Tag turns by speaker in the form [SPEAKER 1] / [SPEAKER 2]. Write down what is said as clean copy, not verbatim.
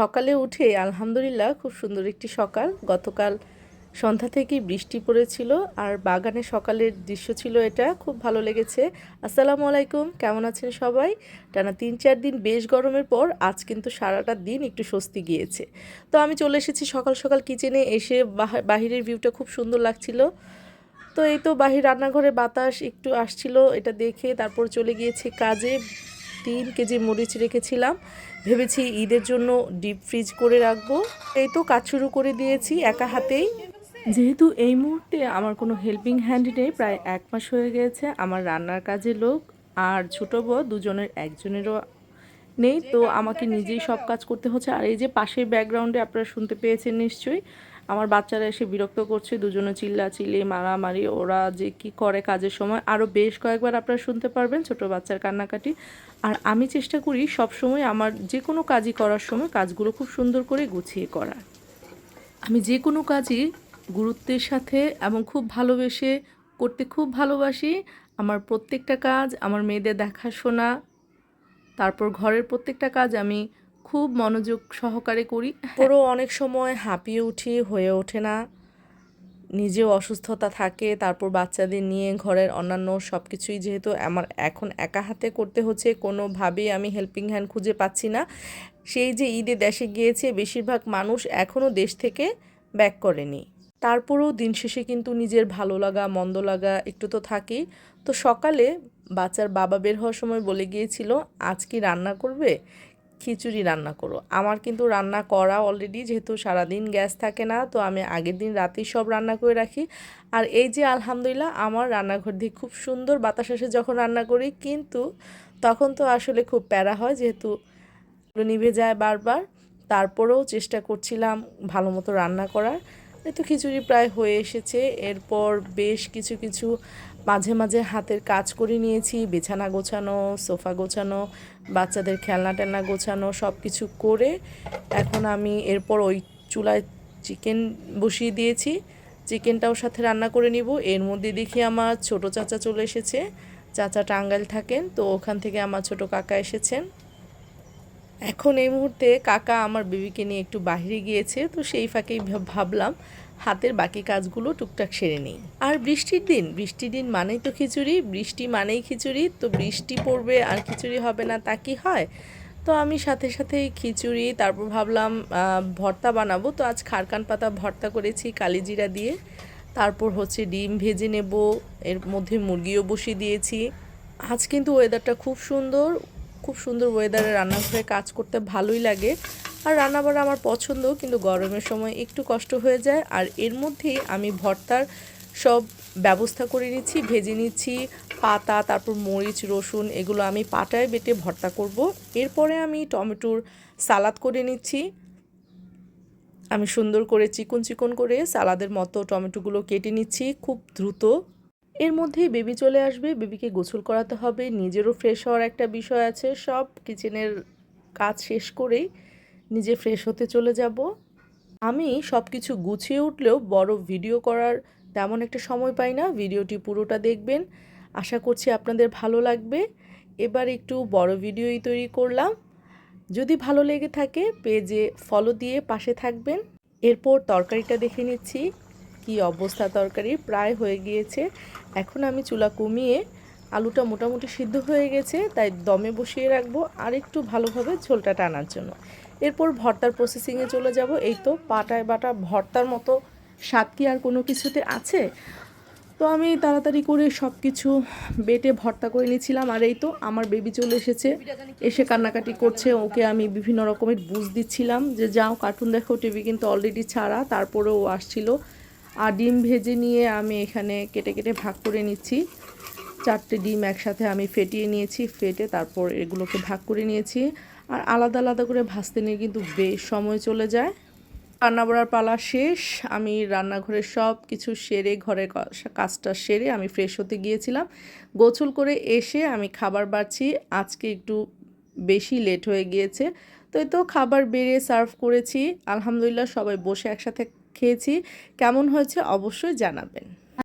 [SPEAKER 1] সকালে উঠে আলহামদুলিল্লাহ খুব সুন্দর একটি সকাল। গতকাল সন্ধ্যা থেকেই বৃষ্টি পড়েছিল আর বাগানে সকালের দৃশ্য ছিল এটা, খুব ভালো লেগেছে। আসসালামু আলাইকুম, কেমন আছেন সবাই? টানা ৩-৪ দিন বেশ গরমের পর আজ কিন্তু সারাটা দিন একটু স্বস্তি গিয়েছে। তো আমি চলে এসেছি সকাল সকাল কিচেনে, এসে বাহিরের ভিউটা খুব সুন্দর লাগছিল। তো এই তো বাহির রান্নাঘরে বাতাস একটু আসছিল, এটা দেখে তারপর চলে গিয়েছি কাজে। 3 কেজি মরিচ রেখেছিলাম, ভেবেছি ঈদের জন্য ডিপ ফ্রিজ করে রাখবো। এই তো কাজ শুরু করে দিয়েছি একা হাতেই। যেহেতু এই মুহূর্তে আমার কোনো হেল্পিং হ্যান্ড নেই, প্রায় 1 মাস হয়ে গেছে আমার রান্নার কাজে লোক, আর ছোটো বউ দুজনের একজনেরও নেই, তো আমাকে নিজেই সব কাজ করতে হচ্ছে। আর এই যে পাশের ব্যাকগ্রাউন্ডে আপনারা শুনতে পেয়েছেন নিশ্চয়ই, আমার বাচ্চারা এসে বিরক্ত করছে, দুজনে চিল্লাচিল্লি মারামারি, ওরা যে কি করে কাজের সময় আরও বেশ কয়েকবার আপনারা শুনতে পারবেন ছোট বাচ্চার কান্নাকাটি। আর আমি চেষ্টা করি সবসময় আমার যে কোনো কাজই করার সময় কাজগুলো খুব সুন্দর করে গুছিয়ে করার। আমি যে কোনো কাজই গুরুত্বের সাথে এবং খুব ভালোবেসে করতে খুব ভালোবাসি। আমার প্রত্যেকটা কাজ আমার মেয়েদের দেখাশোনা, তারপর ঘরের প্রত্যেকটা কাজ আমি খুব মনোযোগ সহকারে করি। ওরও অনেক সময় হাঁপিয়ে উঠি, হয়ে ওঠে না, নিজেও অসুস্থতা থাকে, তারপর বাচ্চাদের নিয়ে ঘরের অন্যান্য সব কিছুই যেহেতু আমার এখন একা হাতে করতে হচ্ছে, কোনোভাবেই আমি হেল্পিং হ্যান্ড খুঁজে পাচ্ছি না। সেই যে ঈদে দেশে গিয়েছে, বেশিরভাগ মানুষ এখনও দেশ থেকে ব্যাক করেনি। তারপরেও দিন শেষে কিন্তু নিজের ভালো লাগা মন্দ লাগা একটু তো থাকেই। তো সকালে বাচ্চার বাবা বের হওয়ার সময় বলে গিয়েছিল, আজ কি রান্না করবে? খিচুড়ি রান্না করো। আমার কিন্তু রান্না করা অলরেডি, যেহেতু সারাদিন গ্যাস থাকে না, তো আমি আগের দিন রাতেই সব রান্না করে রাখি। আর এই যে আলহামদুলিল্লাহ আমার রান্নাঘর দিয়ে খুব সুন্দর বাতাস আসে যখন রান্না করি, কিন্তু তখন তো আসলে খুব প্যারা হয়, যেহেতু নিভে যায় বারবার। তারপরেও চেষ্টা করছিলাম ভালো মতো রান্না করার। এই তো খিচুড়ি প্রায় হয়ে এসেছে। এরপর বেশ কিছু কিছু মাঝে মাঝে হাতের কাজ করে নিয়েছি, বিছানা গোছানো, সোফা গোছানো, বাচ্চাদের খেলনা টেলনা গোছানো, সব কিছু করে এখন আমি এরপর ওই চুলায় চিকেন বসিয়ে দিয়েছি। চিকেনটাও সাথে রান্না করে নিব। এর মধ্যে দেখি আমার ছোট চাচা চলে এসেছে। চাচা টাঙ্গাইল থাকেন, তো ওখান থেকে আমার ছোট কাকা এসেছেন। এখন এই মুহূর্তে কাকা আমার বেবিকে নিয়ে একটু বাইরে গিয়েছে, তো সেই ফাঁকেই ভাবলাম হাতের বাকি কাজগুলো টুকটাক সেরে নিই। আর বৃষ্টির দিন মানেই তো খিচুড়ি, বৃষ্টি মানেই খিচুড়ি, তো বৃষ্টি পড়বে আর খিচুড়ি হবে না তা কি হয়? তো আমি সাথে সাথেই খিচুড়ি, তারপর ভাবলাম ভর্তা বানাবো, তো আজ খারকান পাতা ভর্তা করেছি কালিজিরা দিয়ে। তারপর হচ্ছে ডিম ভেজে নেব, এর মধ্যে মুরগিও বসিয়ে দিয়েছি। আজ কিন্তু ওয়েদারটা খুব সুন্দর, খুব সুন্দর ওয়েদারে রান্নাঘরে কাজ করতে ভালোই লাগে। আর রান্নাবাড়া আমার পছন্দ, কিন্তু গরমের সময় একটু কষ্ট হয়ে যায়। আর এর মধ্যেই আমি ভর্তার সব ব্যবস্থা করে নিচ্ছি, ভেজে নিচ্ছি পাতা, তারপর মরিচ রসুন এগুলো আমি পাটায় বেটে ভর্তা করব। এরপরে আমি টমেটোর সালাদ করে নিচ্ছি। আমি সুন্দর করে চিকন চিকন করে সালাদের মতো টমেটোগুলো কেটে নিচ্ছি খুব দ্রুত। এর মধ্যেই বেবি চলে আসবে, বেবিকে গোসল করাতে হবে, নিজেরও ফ্রেশ হওয়ার একটা বিষয় আছে। সব কিচেনের কাজ শেষ করেই নিজে ফ্রেশ হতে চলে যাব। আমি সব কিছু গুছিয়ে উঠলেও বড় ভিডিও করার তেমন একটা সময় পাই না। ভিডিওটি পুরোটা দেখবেন, আশা করছি আপনাদের ভালো লাগবে। এবার একটু বড় ভিডিওই তৈরি করলাম। যদি ভালো লেগে থাকে পেজে ফলো দিয়ে পাশে থাকবেন। এরপর তরকারিটা দেখে নিচ্ছি কি অবস্থা, তরকারি প্রায় হয়ে গিয়েছে। এখন আমি চুলা কমিয়ে, আলুটা মোটামুটি সিদ্ধ হয়ে গেছে, তাই দমে বসিয়ে রাখবো আর একটু ভালোভাবে ঝোলটা টানার জন্য। এরপর ভর্তার প্রসেসিংয়ে চলে যাব। এই তো পাটায় বাটা ভর্তার মতো স্বাদ কি আর কোনো কিছুতে আছে? তো আমি তাড়াতাড়ি করে সব কিছু বেটে ভর্তা করে নিয়েছিলাম। আর এই তো আমার বেবি চলে এসেছে, এসে কান্নাকাটি করছে। ওকে আমি বিভিন্ন রকমের বুঝ দিচ্ছিলাম যে যাও কার্টুন দেখো, টিভি কিন্তু অলরেডি ছাড়া, তারপরেও ও আসছিল। আর ডিম ভেজে নিয়ে আমি এখানে কেটে কেটে ভাগ করে নিচ্ছি। 4টে ডিম একসাথে আমি ফেটিয়ে নিয়েছি, ফেটে তারপর এগুলোকে ভাগ করে নিয়েছি। আর আলাদা আলাদা করে ভাজতে নিয়ে কিন্তু বেশ সময় চলে যায়। রান্না বাড়ার পালা শেষ, আমি রান্নাঘরের সব কিছু সেরে ঘরের কাজটা সেরে আমি ফ্রেশ হতে গিয়েছিলাম। গোসল করে এসে আমি খাবার বাড়ছি, আজকে একটু বেশি লেট হয়ে গিয়েছে। তো এই তো খাবার বেড়ে সার্ভ করেছি, আলহামদুলিল্লাহ সবাই বসে একসাথে খেয়েছি। কেমন হয়েছে অবশ্যই জানাবেন।